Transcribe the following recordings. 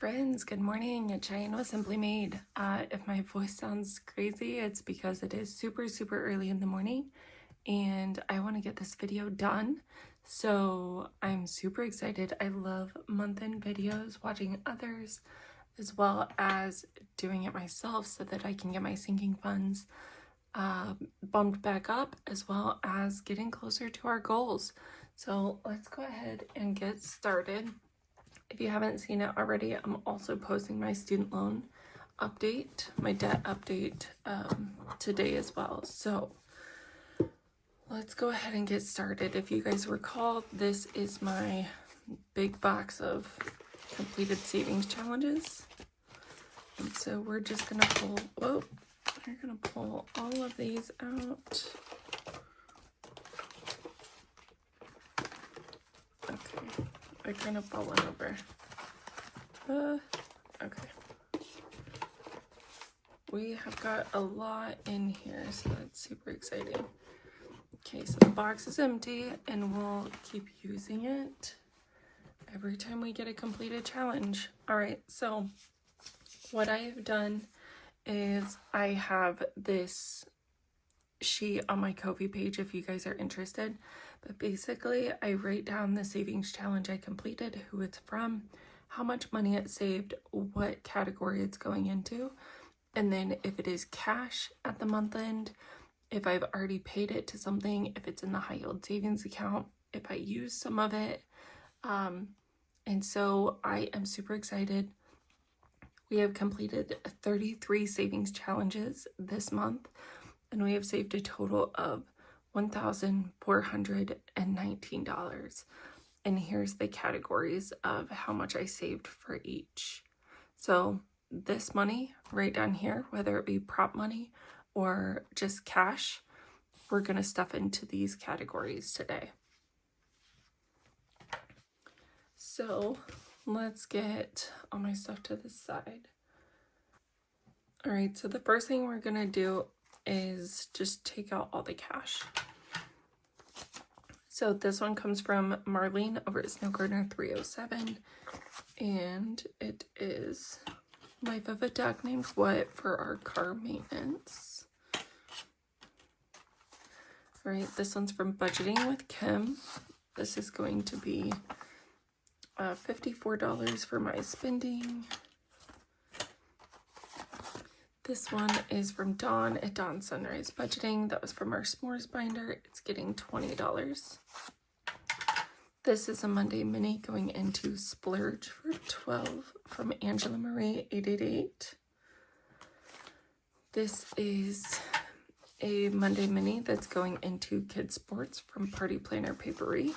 Friends, good morning. Cheyenne was simply made. If my voice sounds crazy, it's because it is super early in the morning and I want to get this video done. So I'm super excited. I love month-end videos, watching others, as well as doing it myself so that I can get my sinking funds bumped back up, as well as getting closer to our goals. So let's go ahead and get started. If you haven't seen it already, I'm also posting my student loan update, my debt update today as well. So let's go ahead and get started. If you guys recall, this is my big box of completed savings challenges. And so we're just gonna pull, we're gonna pull all of these out. Okay. I kind of fallen over. Okay. We have got a lot in here, so that's super exciting. Okay, so the box is empty and we'll keep using it every time we get a completed challenge. All right, so what I have done is I have this sheet on my Ko-fi page if you guys are interested. But basically, I write down the savings challenge I completed, who it's from, how much money it saved, what category it's going into, and then if it is cash at the month end, if I've already paid it to something, if it's in the high yield savings account, if I use some of it. And so I am super excited. We have completed 33 savings challenges this month, and we have saved a total of $1,419. And here's the categories of how much I saved for each. So this money right down here, whether it be prop money or just cash, we're going to stuff into these categories today. So let's get all my stuff to the side. All right, so the first thing we're going to do is just take out all the cash. So this one comes from Marlene over at Snow Gardener 307, and it is Life of a Duck Named What for our car maintenance. All right, this one's from Budgeting with Kim. This is going to be $54 for my spending. This one is from Dawn at Dawn Sunrise Budgeting. That was from our s'mores binder. It's getting $20. This is a Monday mini going into Splurge for $12 from Angela Marie 888. This is a Monday mini that's going into Kids Sports from Party Planner Papery.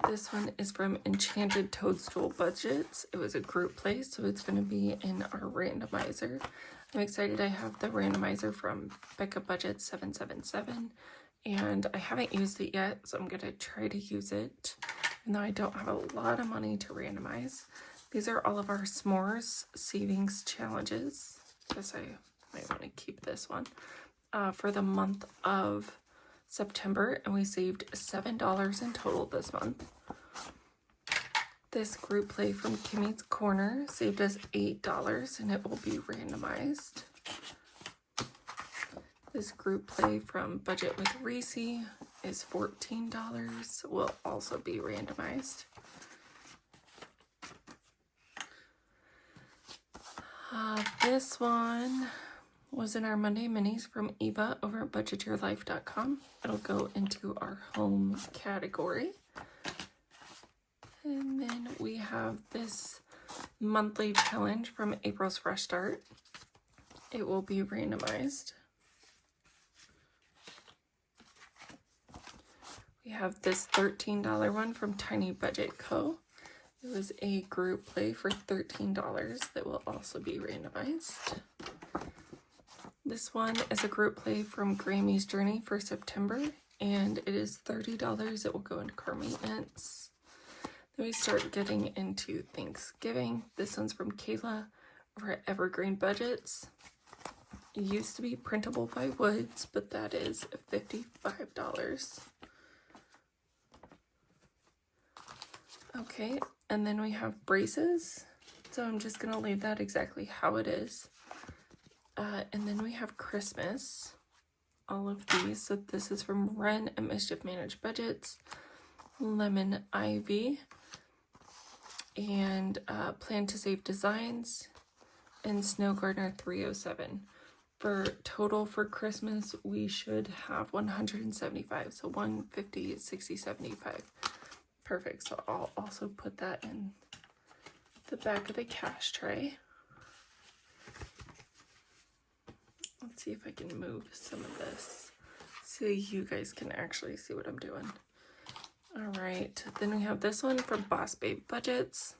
This one is from Enchanted Toadstool Budgets. It was a group play, so it's going to be in our randomizer. I'm excited. I have the randomizer from Becca Budget 777, and I haven't used it yet, so I'm going to try to use it, even though I don't have a lot of money to randomize. These are all of our s'mores savings challenges. I guess I might want to keep this one for the month of September, and we saved $7 in total this month. This group play from Kimmy's Corner saved us $8, and it will be randomized. This group play from Budget with ReeCee is $14, will also be randomized. This one was in our Monday minis from Eva over at budgetyourlife.com. It'll go into our home category. And then we have this monthly challenge from April's Fresh Start. It will be randomized. We have this $13 one from Tiny Budget Co. It was a group play for $13 that will also be randomized. This one is a group play from Grammy's Journey for September, and it is $30. It will go into car maintenance. Then we start getting into Thanksgiving. This one's from Kayla over at Evergreen Budgets. It used to be printable by Woods, but that is $55. Okay, And then we have braces. So I'm just going to leave that exactly how it is. And then we have Christmas. All of these. So this is from Ren and Mischief Managed Budgets. Lemon Ivy. And Plan to Save Designs. And Snow Gardener 307. For total for Christmas, we should have 175. So 150, 60, 75. Perfect. So I'll also put that in the back of the cash tray. Let's see if I can move some of this so you guys can actually see what I'm doing. All right. Then we have this one from Boss Babe Budgets.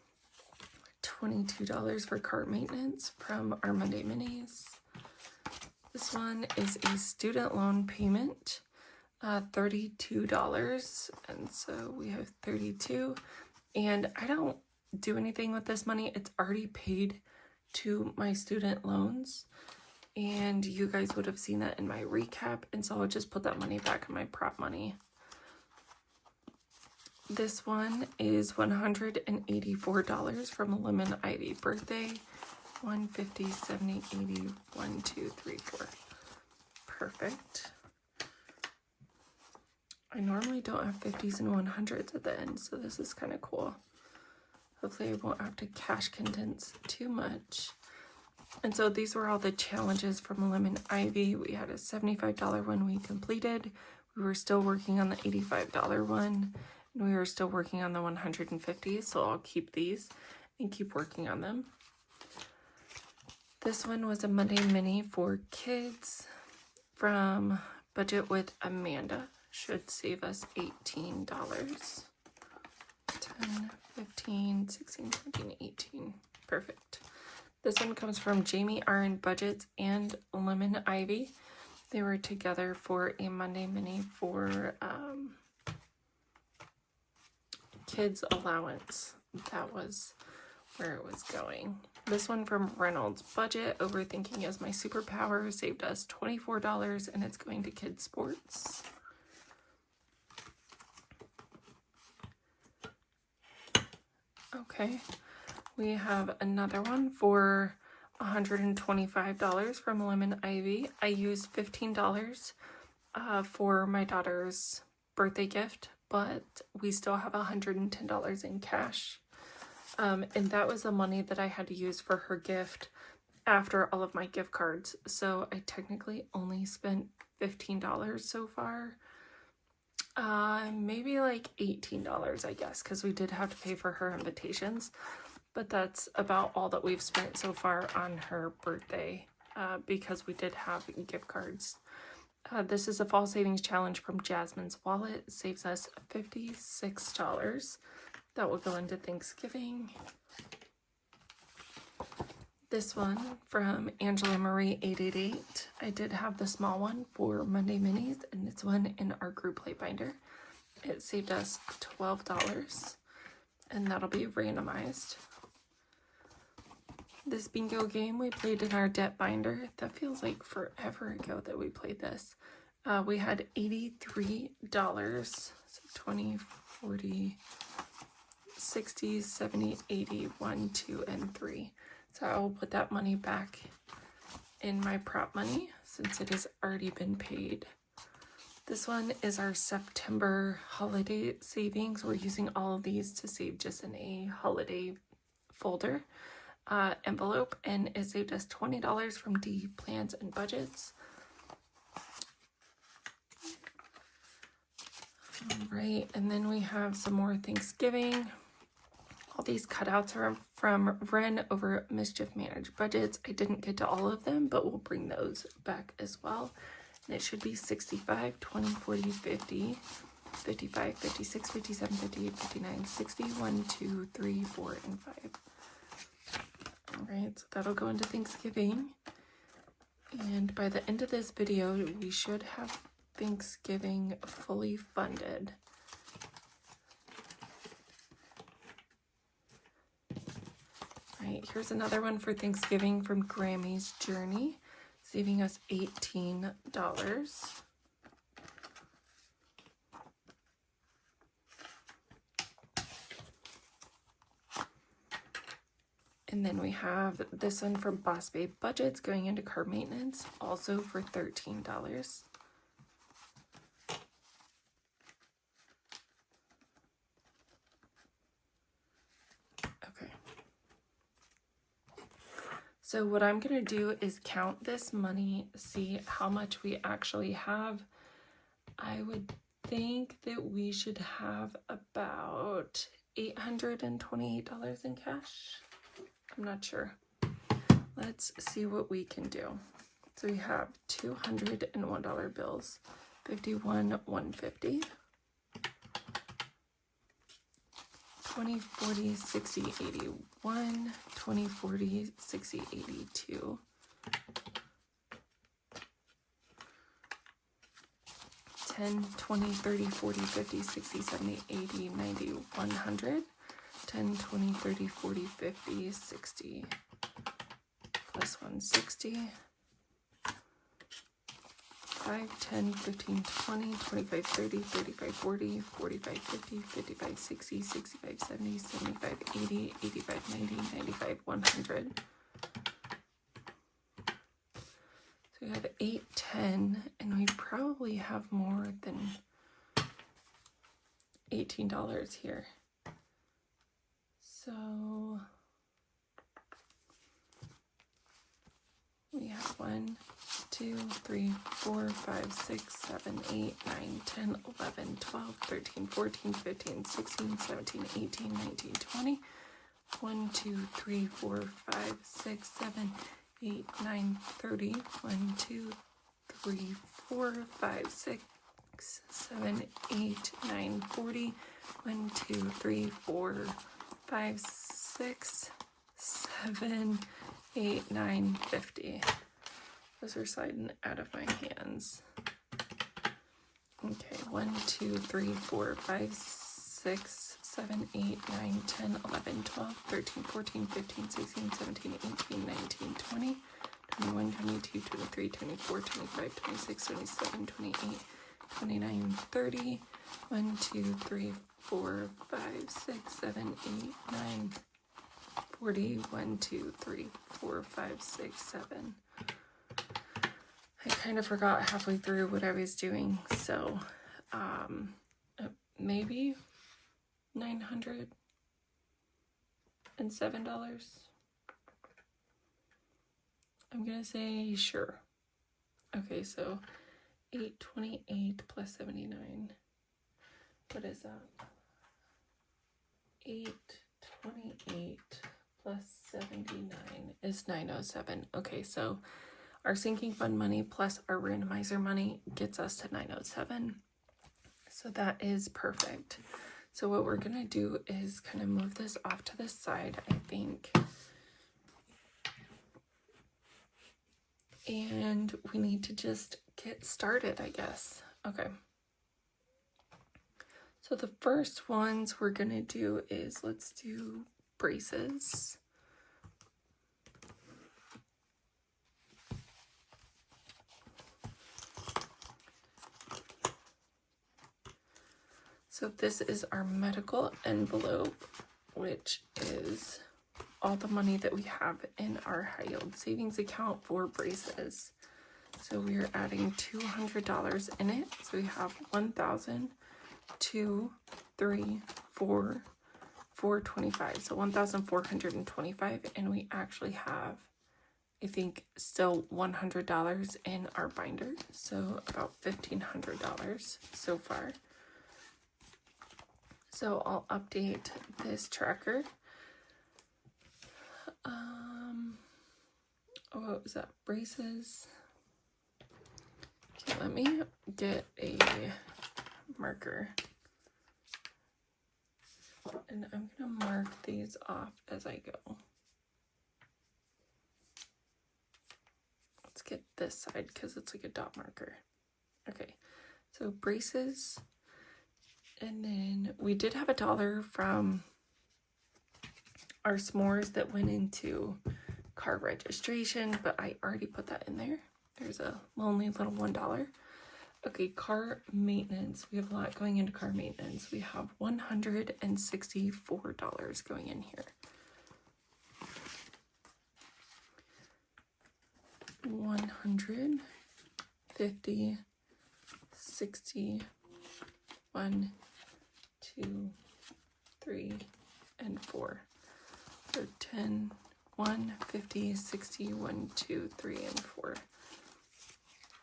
$22 for cart maintenance from our Monday Minis. This one is a student loan payment, $32, and so we have 32. And I don't do anything with this money. It's already paid to my student loans, and you guys would have seen that in my recap, and so I'll just put that money back in my prop money. This one is $184 from Lemon Ivy Birthday. 150, 70, 80, 1, 2, 3, 4. Perfect. I normally don't have 50s and 100s at the end, so this is kind of cool. Hopefully I won't have to cash condense too much. And so these were all the challenges from Lemon Ivy. We had a $75 one we completed. We were still working on the $85 one. And we were still working on the 150s, so I'll keep these and keep working on them. This one was a Monday Mini for kids from Budget with Amanda. Should save us $18. 10, 15, 16, 17, 18. Perfect. This one comes from Jamie Iron Budgets and Lemon Ivy. They were together for a Monday Mini for kids allowance. That was where it was going. This one from Reynolds Budget, Overthinking is My Superpower, saved us $24, and it's going to kids sports. Okay, we have another one for $125 from Lemon Ivy. I used $15 for my daughter's birthday gift, but we still have $110 in cash. And that was the money that I had to use for her gift after all of my gift cards. So I technically only spent $15 so far. Maybe like $18, I guess, because we did have to pay for her invitations. But that's about all that we've spent so far on her birthday, because we did have gift cards. This is a fall savings challenge from Jasmine's Wallet. It saves us $56. That will go into Thanksgiving. This one from Angela Marie 888. I did have the small one for Monday Minis, and it's one in our group play binder. It saved us $12, and that'll be randomized. This bingo game we played in our debt binder. That feels like forever ago that we played this. We had $83, so 20, 40, 60, 70, 80, 1, 2, and 3. So I will put that money back in my prop money since it has already been paid. This one is our September holiday savings. We're using all of these to save just in a holiday folder envelope, and it saved us $20 from D Plans and Budgets. All right, and then we have some more Thanksgiving. All these cutouts are from Ren over Mischief Managed Budgets. I didn't get to all of them, but we'll bring those back as well. And it should be 65, 20, 40, 50, 55, 56, 57, 58, 59, 60, 1, 2, 3, 4, and 5. All right, so that'll go into Thanksgiving. And by the end of this video, we should have Thanksgiving fully funded. Right, here's another one for Thanksgiving from Grammy's Journey, saving us $18. And then we have this one from Boss Babe Budgets going into car maintenance, also for $13. Okay. So what I'm going to do is count this money, see how much we actually have. I would think that we should have about $828 in cash. I'm not sure. Let's see what we can do. So we have $201 bills, 51, 150, 20, 40, 60, 81, 20, 40, 60, 82, 10, 20, 30, 40, 50, 60, 70, 80, 90, 100, 10, 20, 30, 40, 50, 60, plus 160, 5, 10, 15, 20, 25, 30, 35, 40, 45, 50, 55, 60, 65, 70, 75, 80, 85, 90, 95, 100. So we have 8, 10, and we probably have more than $18 here. So we have 1, 2, 3, 4, 5, 6, 7, 8, 9, 10, 11, 12, 13, 14, 15, 16, 17, 18, 19, 20. 1, 2, 3, 4, 5, 6, 7, 8, 9, 30. 1, 2, 3, 4, 5, 6, 7, 8, 9, 40. 1, 2, 3, 4, 5, 6, 7, 8, 9, 50. Those are sliding out of my hands. Okay, 1, 2, 3, 4, 5, 6, 7, 8, 9, 10, 11, 12, 13, 14, 15, 16, 17, 18, 19, 20, 21, 22, 23, 24, 25, 26, 27, 28, 29, 30. 1, 2, 3, 4, 5, 6, 7, 8, 9, 40. 1, 2, 3, 4, 5, 6, 7. I kind of forgot halfway through what I was doing, so maybe $907. I'm gonna say sure. Okay, so 828 plus 79. What is that? 828 plus 79 is 907. Okay, so our sinking fund money plus our randomizer money gets us to 907. So that is perfect. So what we're gonna do is kind of move this off to the side, I think. And we need to just get started, I guess. Okay. So the first ones we're gonna do is, let's do braces. So this is our medical envelope, which is all the money that we have in our high yield savings account for braces. So we are adding $200 in it. So we have 1,000, 2, 3, 4, 425. So 1,425, and we actually have, I think, still $100 in our binder. So about $1,500 so far. So I'll update this tracker. What was that? Braces. Okay, let me get a marker. And I'm gonna mark these off as I go. Let's get this side because it's like a dot marker. Okay, so braces. And then we did have $1 from our s'mores that went into car registration, but I already put that in there. There's a lonely little $1. Okay, car maintenance. We have a lot going into car maintenance. We have $164 going in here. 100, 50, 60, 1, 2, 3, and 4. So 10, 1, 50, 60, 1, 2, 3, and 4.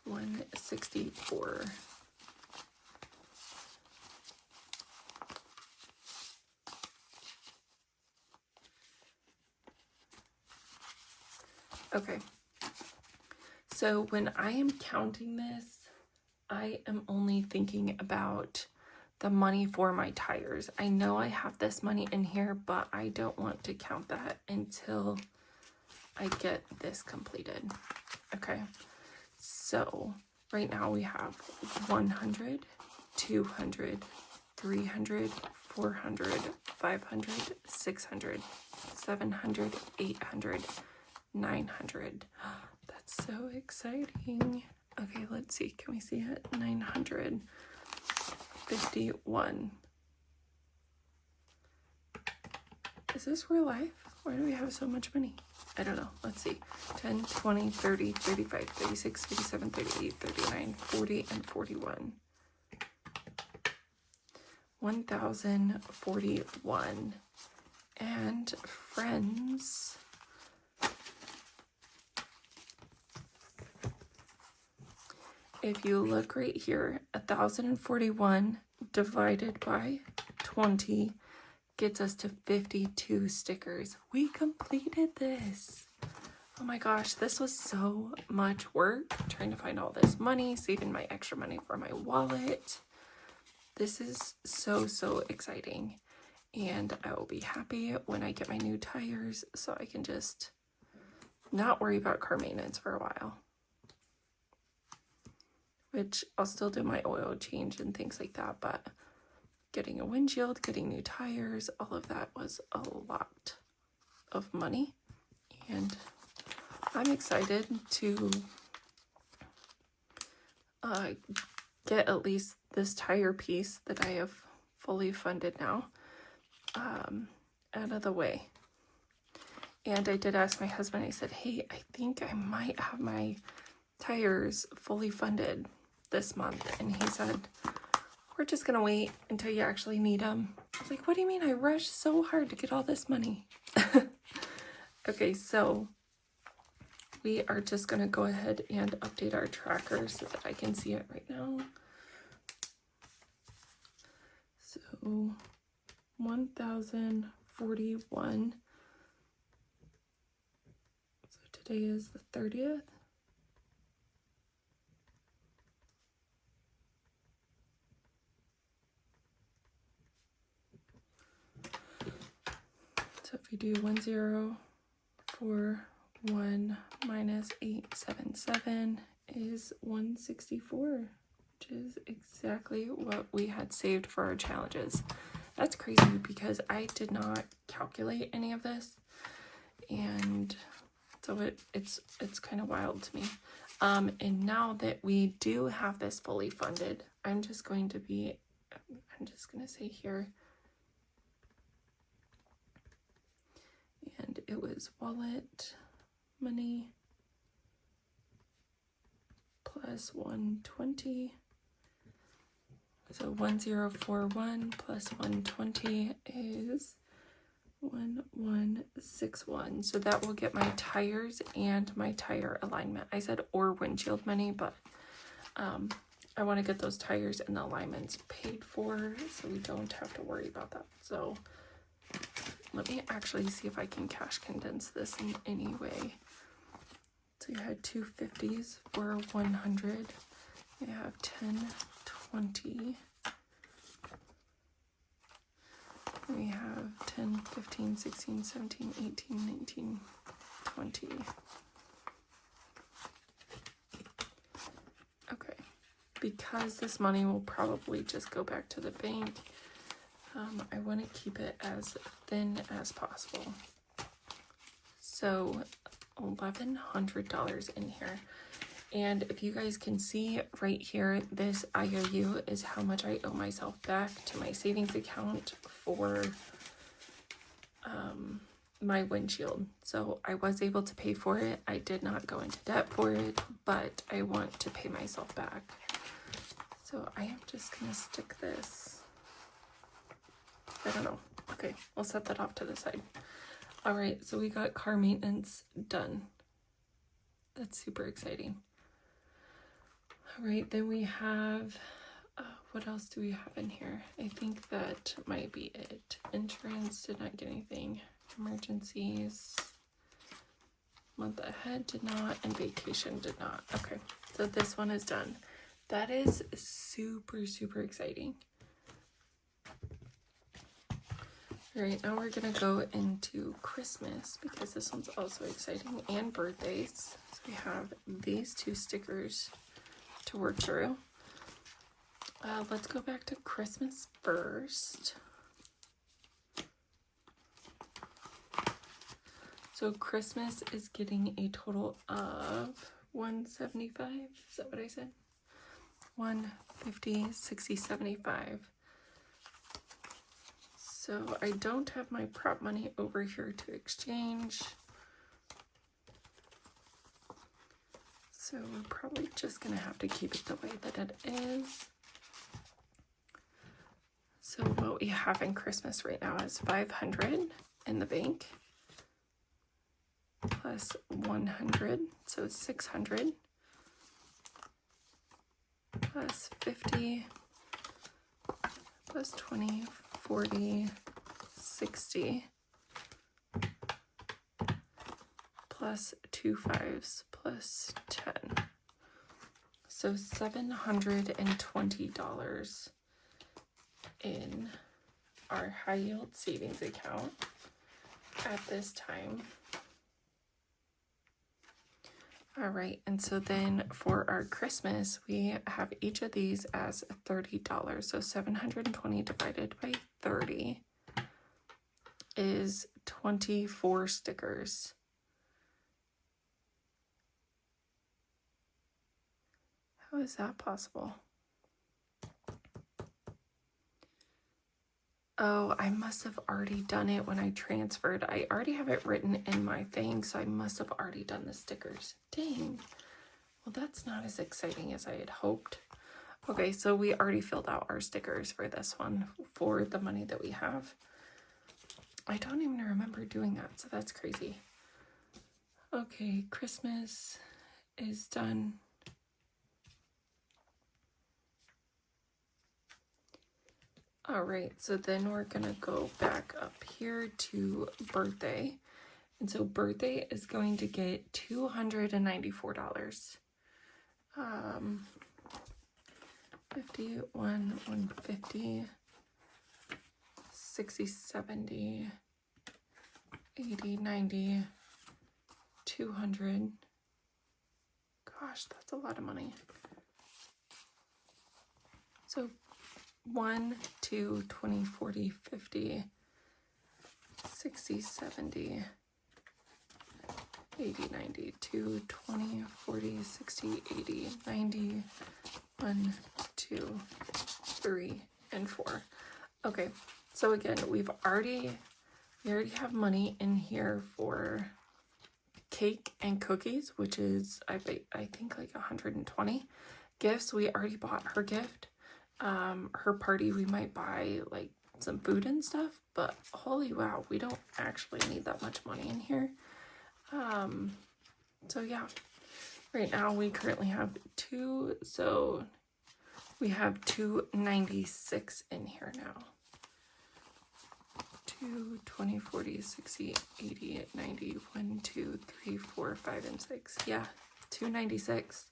164. Okay. So when I am counting this, I am only thinking about the money for my tires. I know I have this money in here, but I don't want to count that until I get this completed. Okay, so right now we have 100, 200, 300, 400, 500, 600, 700, 800, 900. That's so exciting. Okay, let's see. Can we see it? 951. Is this real life? Why do we have so much money? I don't know. Let's see. 10, 20, 30, 35, 36, 37, 38, 39, 40, and 41. 1,041. And friends, if you look right here, 1,041 divided by 20 gets us to 52 stickers. We completed this. Oh my gosh, this was so much work, trying to find all this money, saving my extra money for my wallet. This is so, so exciting. And I will be happy when I get my new tires so I can just not worry about car maintenance for a while. Which I'll still do my oil change and things like that, but getting a windshield, getting new tires, all of that was a lot of money. And I'm excited to get at least this tire piece that I have fully funded now out of the way. And I did ask my husband, I said, hey, I think I might have my tires fully funded this month. And he said, we're just gonna wait until you actually need them. I was like, what do you mean? I rushed so hard to get all this money. Okay, so we are just gonna go ahead and update our tracker so that I can see it right now. So 1,041. So today is the 30th. So if we do 1041 minus 877 is 164, which is exactly what we had saved for our challenges. That's crazy because I did not calculate any of this, and so it's kind of wild to me. And now that we do have this fully funded, I'm just going to say here, and it was wallet money plus 120. So 1041 plus 120 is 1161. So that will get my tires and my tire alignment. I said or windshield money, but I want to get those tires and the alignments paid for so we don't have to worry about that. So let me actually see if I can cash condense this in any way. So you had 2 50s for 100. You have 10, 20. We have 10, 15, 16, 17, 18, 19, 20. Okay. Because this money will probably just go back to the bank, I want to keep it as thin as possible. So $1,100 in here. And if you guys can see right here, this IOU is how much I owe myself back to my savings account for my windshield. So I was able to pay for it. I did not go into debt for it, but I want to pay myself back. So I am just gonna stick this. I don't know. Okay, I'll set that off to the side. All right, so we got car maintenance done. That's super exciting. All right, then we have, what else do we have in here? I think that might be it. Insurance, did not get anything. Emergencies, month ahead did not, and vacation did not. Okay, so this one is done. That is super, super exciting. All right, now we're gonna go into Christmas because this one's also exciting, and birthdays. So we have these 2 stickers to work through. Let's go back to Christmas first. So Christmas is getting a total of $175. Is that what I said? 150, 60, 75. So I don't have my prop money over here to exchange. So we're probably just gonna have to keep it the way that it is. So what we have in Christmas right now is 500 in the bank, plus 100, so 600, plus 50, plus 20, 40, 60, plus 2 5s, plus 10. So $720 in our high yield savings account at this time. All right, and so then for our Christmas, we have each of these as $30. So 720 divided by 30 is 24 stickers. How is that possible? Oh, I must have already done it when I transferred. I already have it written in my thing, so I must have already done the stickers. Dang. Well, that's not as exciting as I had hoped. Okay, so we already filled out our stickers for this one for the money that we have. I don't even remember doing that, so that's crazy. Okay, Christmas is done. All right, so then we're gonna go back up here to birthday. And so birthday is going to get $294. 51, 150, 60, 70, 80, 90, 200. Gosh, that's a lot of money. So 1, 2, 20, 40, 50, 60, 70, 80, 90, 2, 20, 40, 60, 80, 90, 1, 2, 3, and 4. Okay, so again, we already have money in here for cake and cookies, which is I think like 120. Gifts, we already bought her gift. Her party, we might buy like some food and stuff, but holy wow, we don't actually need that much money in here. So yeah, right now we currently have 2, so we have 296 in here now. 2, 20, 40, 60, 80, 90, 1, 2, 3, 4, 5, and 6. Yeah, 296.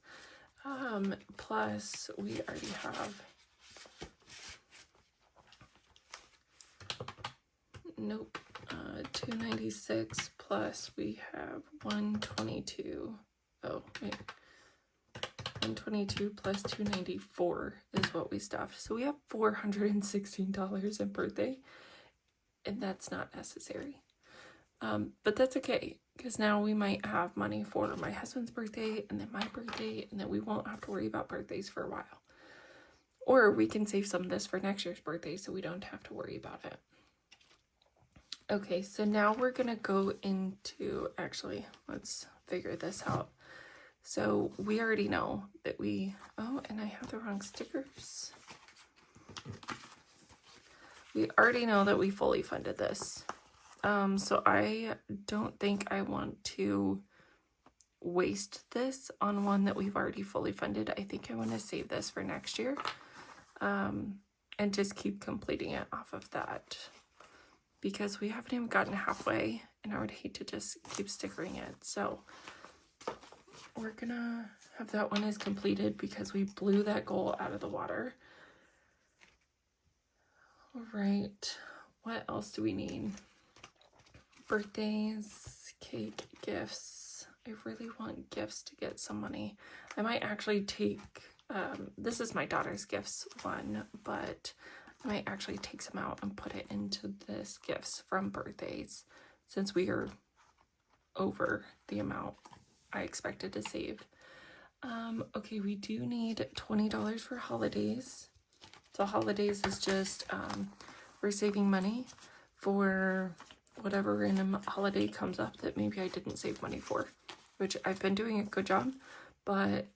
Plus we already have, nope, 296 plus we have 122. Oh, wait. 122 plus 294 is what we stuffed. So we have $416 in birthday, and that's not necessary. But that's okay, because now we might have money for my husband's birthday and then my birthday, and then we won't have to worry about birthdays for a while. Or we can save some of this for next year's birthday so we don't have to worry about it. Okay, so now we're gonna go into, actually, let's figure this out. So we already know that oh, and I have the wrong stickers. We already know that we fully funded this. So I don't think I want to waste this on one that we've already fully funded. I think I want to save this for next year, and just keep completing it off of that, because we haven't even gotten halfway and I would hate to just keep stickering it. So we're gonna have that one as completed because we blew that goal out of the water. All right, what else do we need? Birthdays, cake, gifts. I really want gifts to get some money. I might actually take, this is my daughter's gifts one, but I might actually take some out and put it into this gifts from birthdays, since we are over the amount I expected to save. Okay, we do need $20 for holidays. So holidays is just, we're saving money for whatever random holiday comes up that maybe I didn't save money for, which I've been doing a good job, but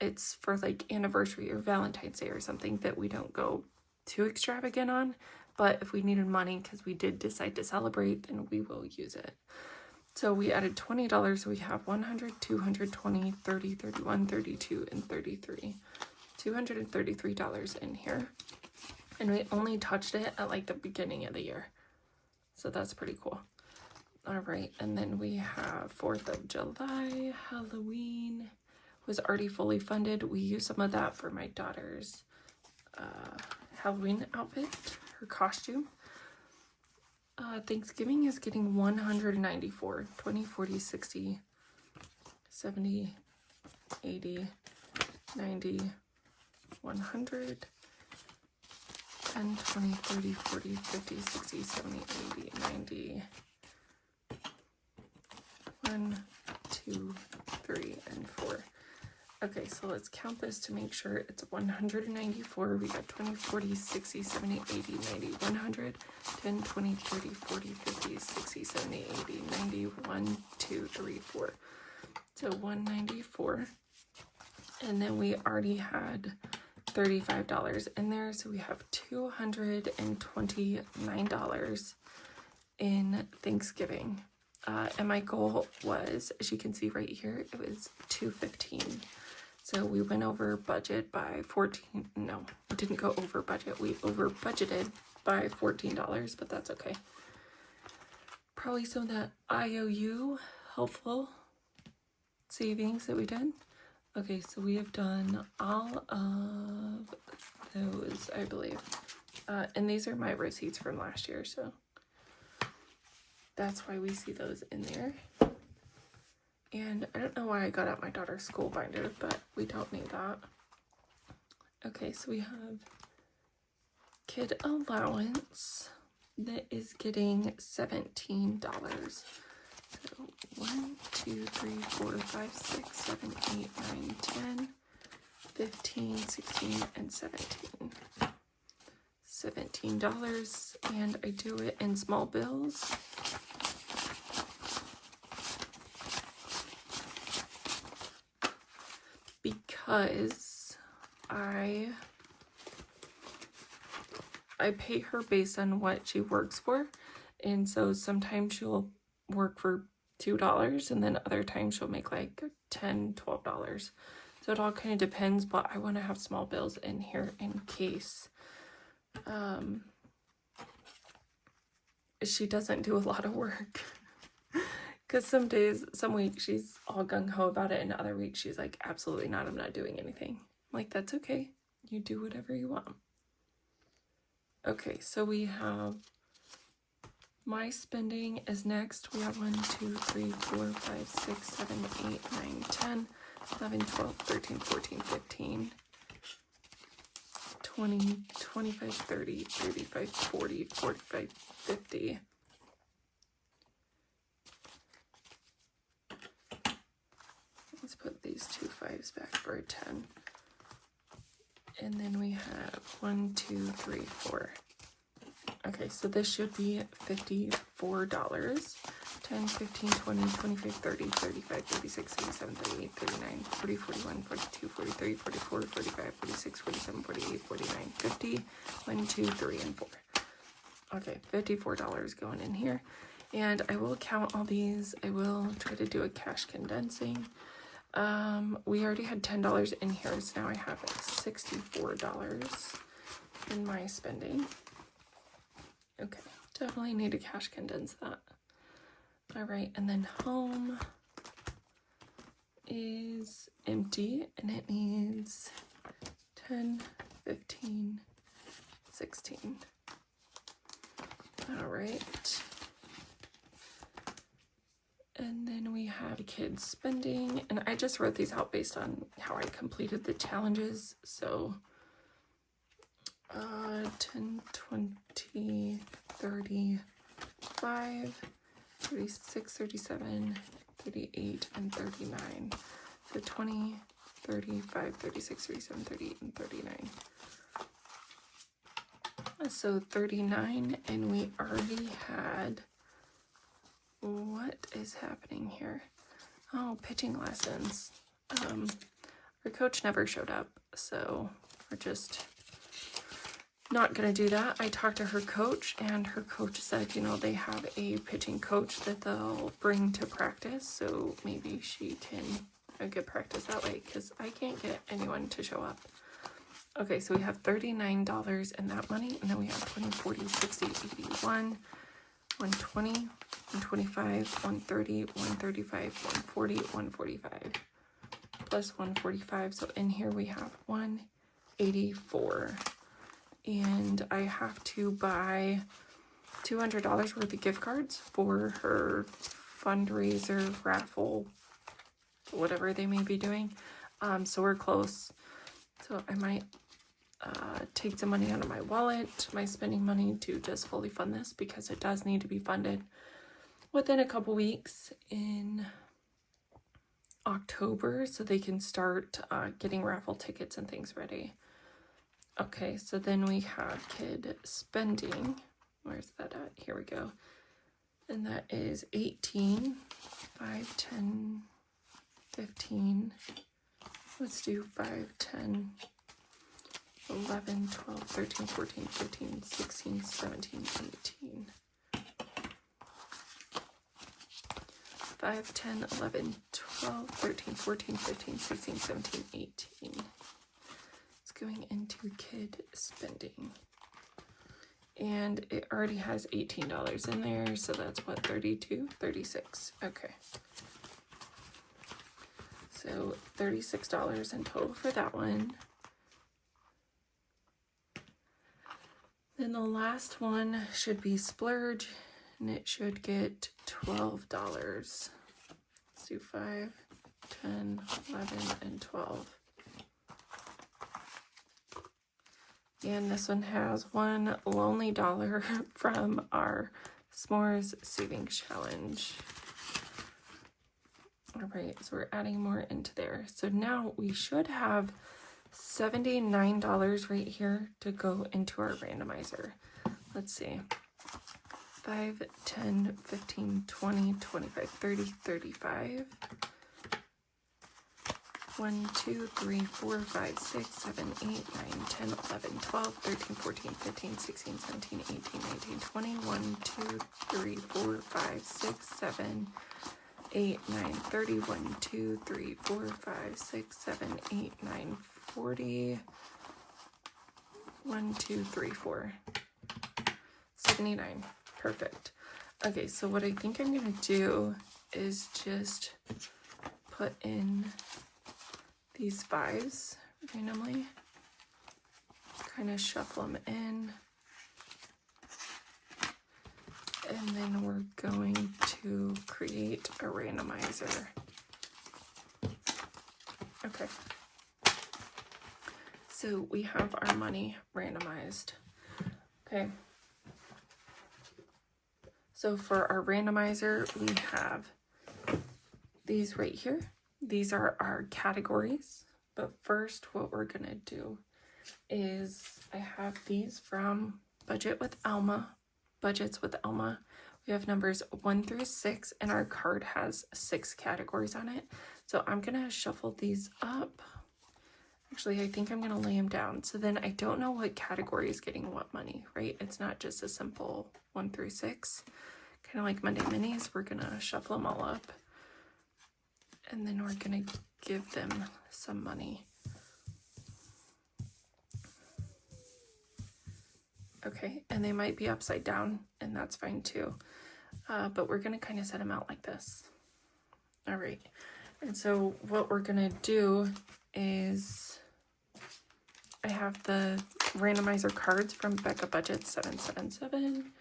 it's for like anniversary or Valentine's Day or something that we don't go too extravagant on. But if we needed money because we did decide to celebrate, then we will use it. So we added $20, so we have 100, 220, 30, 31, 32, and 33. $233 in here. And we only touched it at like the beginning of the year. So that's pretty cool. All right, and then we have 4th of July, Halloween was already fully funded. We used some of that for my daughter's Halloween outfit, her costume. Thanksgiving is getting 194, 20, 40, 60, 70, 80, 90, 100, 10, 20, 30, 40, 50, 60, 70, 80, 90, 1, 2, 3, and 4. Okay, so let's count this to make sure it's 194. We got 20, 40, 60, 70, 80, 90, 100, 10, 20, 30, 40, 50, 60, 70, 80, 90, 1, 2, 3, 4. So 194. And then we already had $35 in there, so we have $229 in Thanksgiving. And my goal was, as you can see right here, it was $215. So we went over budget by 14. No, we didn't go over budget. We over budgeted by $14, but that's okay. Probably some of that IOU helpful savings that we did. Okay, so we have done all of those, I believe. And these are my receipts from last year, so that's why we see those in there. And I don't know why I got out my daughter's school binder, but we don't need that. Okay, so we have kid allowance that is getting $17. So 1, 2, 3, 4, 5, 6, 7, 8, 9, 10, 15, 16, and 17. $17, and I do it in small bills. Because I pay her based on what she works for, and so sometimes she'll work for $2 and then other times she'll make like $10, $12. So it all kind of depends, but I want to have small bills in here in case she doesn't do a lot of work. Because some days, some weeks she's all gung-ho about it, and other weeks she's like, absolutely not, I'm not doing anything. I'm like, that's okay. You do whatever you want. Okay, so we have my spending is next. We have 1, 2, 3, 4, 5, 6, 7, 8, 9, 10, 11, 12, 13, 14, 15, 20, 25, 30, 35, 40, 45, 50. Let's put these 2 5s back for a 10. And then we have 1, 2, 3, 4. Okay, so this should be $54. 10, 15, 20, 25, 30, 35, 36, 37, 38, 39, 40, 41, 42, 43, 44, 45, 46, 47, 48, 49, 50, 1, 2, 3, and 4. Okay, $54 going in here. And I will count all these. I will try to do a cash condensing. We already had $10 in here, so now I have $64 in my spending. Okay, definitely need to cash condense that. All right, and then home is empty, and it needs 10, 15, 16. All right. And then we have kids spending, and I just wrote these out based on how I completed the challenges. So 10, 20, 35, 36, 37, 38, and 39. So 20, 35, 36, 37, 38, and 39. So 39, and we already had, what is happening here? Oh, pitching lessons. Our coach never showed up, so we're just not gonna do that. I talked to her coach, and her coach said, you know, they have a pitching coach that they'll bring to practice, so maybe she can get practice that way, because I can't get anyone to show up. Okay, so we have $39 in that money, and then we have 20, 40, 60, 81, 120, 125, 130, 135, 140, 145, plus 145. So in here we have 184. And I have to buy $200 worth of gift cards for her fundraiser, raffle, whatever they may be doing. So we're close. So I might take some money out of my wallet, my spending money, to just fully fund this, because it does need to be funded within a couple weeks in October, so they can start getting raffle tickets and things ready. Okay, so then we have kid spending. Where's that at? Here we go. And that is 18, 5, 10, 15. Let's do 5, 10, 11, 12, 13, 14, 15, 16, 17, 18. 5, 10, 11, 12, 13, 14, 15, 16, 17, 18. It's going into kid spending. And it already has $18 in there, so that's what, 32, 36. Okay. So $36 in total for that one. Then the last one should be splurge, and it should get $12. Let's do 5, 10, 11, and 12. And this one has one lonely dollar from our S'mores Savings Challenge. All right, so we're adding more into there. So now we should have $79 right here to go into our randomizer. Let's see. 5, 10, 15, 20, 25, 30, 35. 1, 2, 3, 4, 5, 6, 7, 8, 9, 10, 11, 12, 13, 14, 15, 16, 17, 18, 19, 20, 1, 2, 3, 4, 5, 6, 7, 8, 9, 30, 1, 2, 3, 4, 5, 6, 7, 8, 9, 40. 1, 2, 3, 4. 79. Perfect. Okay, so what I think I'm gonna do is just put in these 5s randomly, kind of shuffle them in, and then we're going to create a randomizer. Okay, so we have our money randomized. Okay, so for our randomizer, we have these right here. These are our categories, but first what we're gonna do is I have these from budgets with Alma. We have numbers 1 through 6, and our card has 6 categories on it. So I'm gonna shuffle these up. Actually, I think I'm gonna lay them down. So then I don't know what category is getting what money, right? It's not just a simple 1 through 6. Kind of like Monday Minis, we're gonna shuffle them all up. And then we're gonna give them some money. Okay, and they might be upside down, and that's fine too. But we're gonna kind of set them out like this. All right, and so what we're gonna do is, I have the randomizer cards from Becca Budget 777,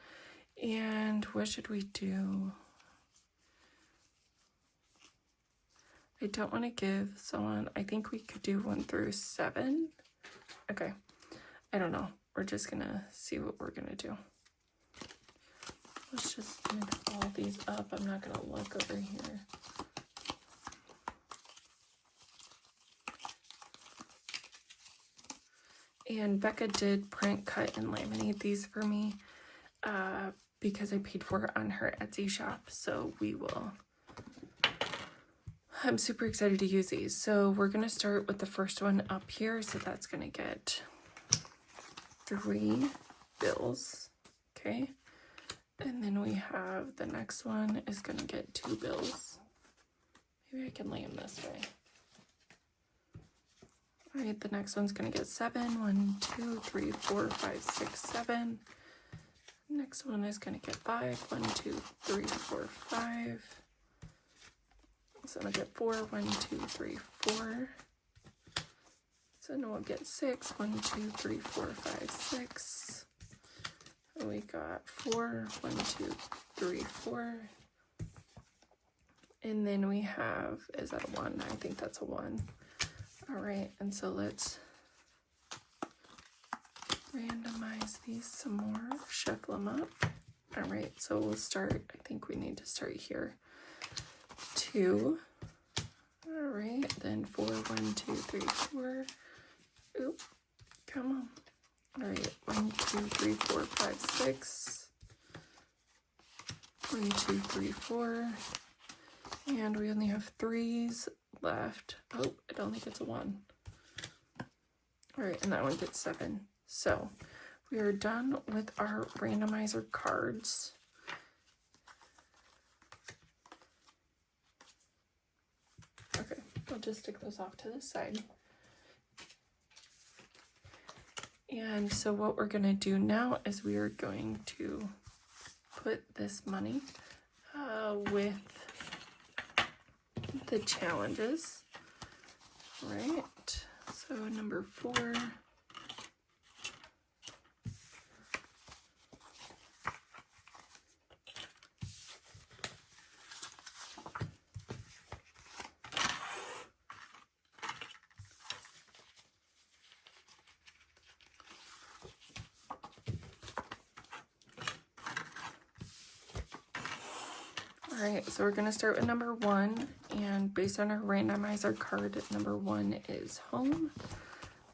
and what should we do? I don't want to give someone, I think we could do 1 through 7. Okay, I don't know. We're just gonna see what we're gonna do. Let's just move all these up. I'm not gonna look over here. And Becca did print, cut, and laminate these for me because I paid for it on her Etsy shop. So I'm super excited to use these. So we're gonna start with the first one up here. So that's gonna get 3 bills, okay? And then we have the next one is gonna get 2 bills. Maybe I can lay them this way. All right, the next one's gonna get 7. 1, 2, 3, 4, 5, 6, 7. Next one is gonna get 5. 1, 2, 3, 4, 5. So I'm gonna get 4. 1, 2, 3, 4. So then we'll get 6. 1, 2, 3, 4, 5, 6. And we got 4. 1, 2, 3, 4. And then we have, is that a 1? I think that's a 1. All right, and so let's randomize these some more, shuffle them up. All right, so we'll start, I think we need to start here. 2. All right, then 4. 1, 2, 3, 4. Oop, come on. All right, 1, 2, 3, 4, 5, 6. 1, 2, 3, 4. And we only have 3s left. Oh, it only gets a 1. All right, and that one gets 7. So we are done with our randomizer cards. Okay, I'll just stick those off to the side. And so what we're gonna do now is we are going to put this money with the challenges, right? So number 4. All right, so we're gonna start with number 1, and based on our randomizer card, number 1 is home.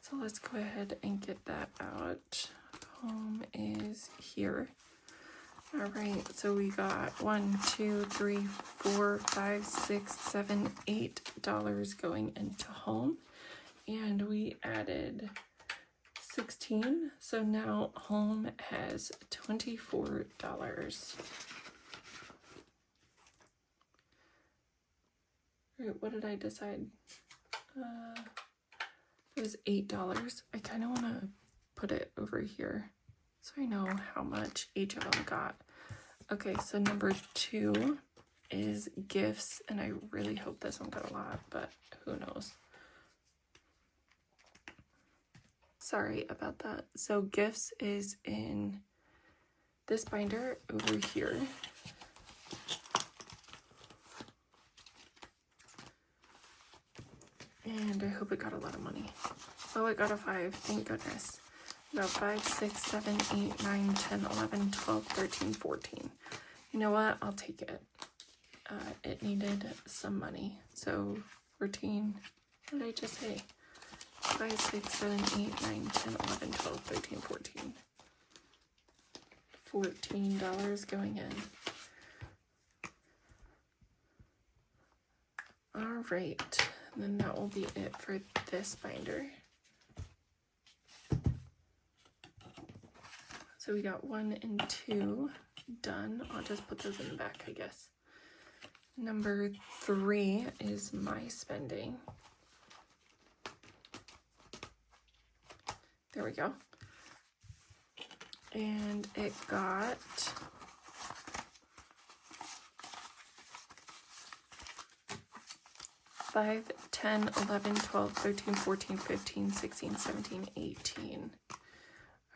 So let's go ahead and get that out. Home is here. All right, so we got 1, 2, 3, 4, 5, 6, 7, $8 going into home, and we added 16. So now home has $24. What did I decide? It was $8. I kind of want to put it over here so I know how much each of them got. Okay, so number 2 is gifts, and I really hope this one got a lot, but who knows. Sorry about that. So gifts is in this binder over here. And I hope it got a lot of money. Oh, it got a 5. Thank goodness. Got 5, 6, 7, 8, 9, 10, 11, 12, 13, 14. You know what? I'll take it. It needed some money. So 14. What did I just say? 5, 6, 7, 8, 9, 10, 11, 12, 13, 14. $14 going in. All right, and then that will be it for this binder. So we got 1 and 2 done. I'll just put those in the back, I guess. Number 3 is my spending. There we go. And it got $5, $10, $11, $12, $13, $14, $15, $16, $17, $18.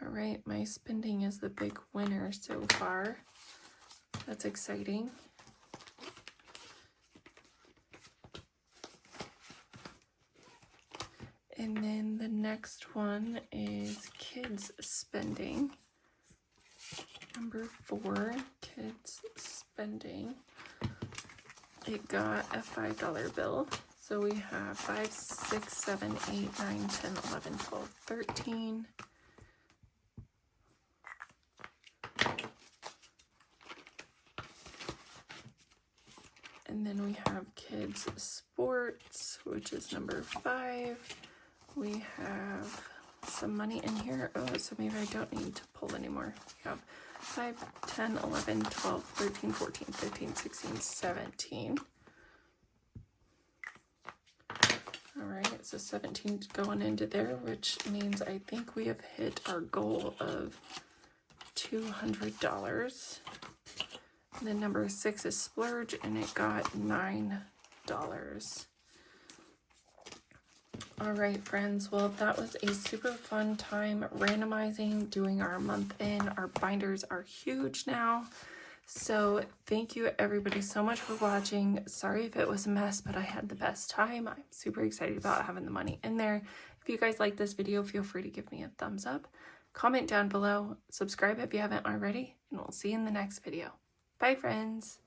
All right, my spending is the big winner so far. That's exciting. And then the next one is kids spending. Number 4, kids spending. It got a $5 bill. So we have 5, 6, 7, 8, 9, 10, 11, 12, 13. And then we have kids sports, which is number 5. We have some money in here. Oh, so maybe I don't need to pull anymore. We have 5, 10, 11, 12, 13, 14, 15, 16, 17. All right, so 17 going into there, which means I think we have hit our goal of $200. And then number 6 is splurge, and it got $9. All right, friends. Well, that was a super fun time randomizing, doing our month in. Our binders are huge now. So thank you everybody so much for watching. Sorry if it was a mess, but I had the best time. I'm super excited about having the money in there. If you guys like this video, feel free to give me a thumbs up. Comment down below. Subscribe if you haven't already, and we'll see you in the next video. Bye, friends.